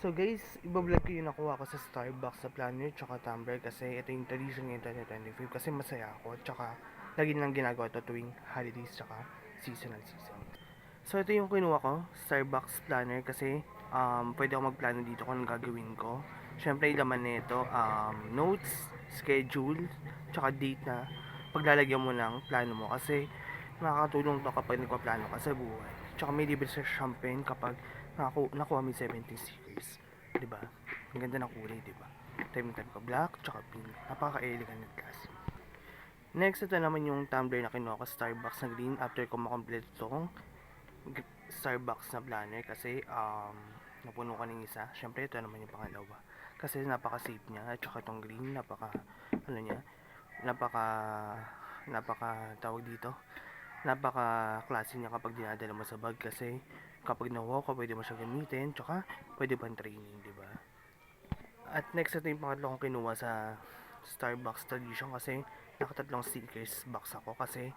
So guys, ibablog ko yung nakuha ko sa Starbucks sa planner tsaka tumbler kasi ito yung tradition ngayon 2025 kasi masaya ako tsaka lagi nilang ginagawa ito tuwing holidays tsaka seasonal season. So ito yung kinuha ko, Starbucks planner kasi pwede ako magplano dito kung anong gagawin ko. Syempre yung laman nito, notes, schedule, tsaka date na paglalagyan mo ng plano mo kasi nakakatulong to kapag nagpaplano ka sa buhay. Tsaka may libre sa champagne kapag nakuha mo 70 stickers. Diba? Ang ganda ng kulay, diba? Time ko black, tsaka pink. Napaka-elegant at classy. Next, ito naman yung tumbler na kinuha ko, Starbucks na green. After ko makomplete itong Starbucks na planner kasi napuno ko ng isa. Syempre, ito naman yung pangalawa. Kasi napaka-safe niya. At saka itong green, ano niya, napaka, tawag dito, napaka-classy niya kapag dinadala mo sa bag kasi kapag nakuha ka, pwede mo siya gamitin, tsaka pwede pang training, di ba? At next, ito yung pangatlo kong kinuha sa Starbucks Tradition kasi nakatatlong stickers box ako kasi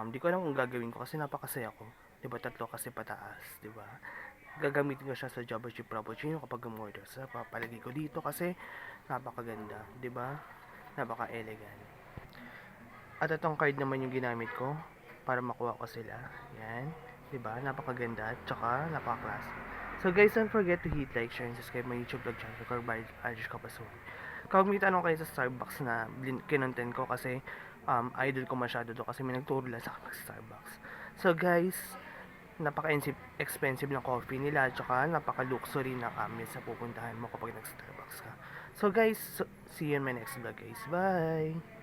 di ko alam kung gagawin ko kasi napakasaya ko. Di ba tatlo kasi pataas, di ba? Gagamitin ko siya sa Java Chip Frappuccino kapag umorder sa papalagay ko dito kasi napakaganda, di ba? Napaka-elegant. At itong card naman yung ginamit ko para makuha ko sila. Yan. Diba? Napakaganda. Tsaka napaka-classy. So guys, don't forget to hit like, share, and subscribe my YouTube vlog channel ko by Alish Kapasuri. Kapag may tanong kayo sa Starbucks na kinontent ko kasi idol ko masyado to kasi may nagturo lang sa akin sa Starbucks. So guys, napaka-expensive ng coffee nila tsaka napaka-luxury ng ambience sa pupuntahan mo kapag nag-Starbucks ka. So guys, see you in my next vlog guys. Bye!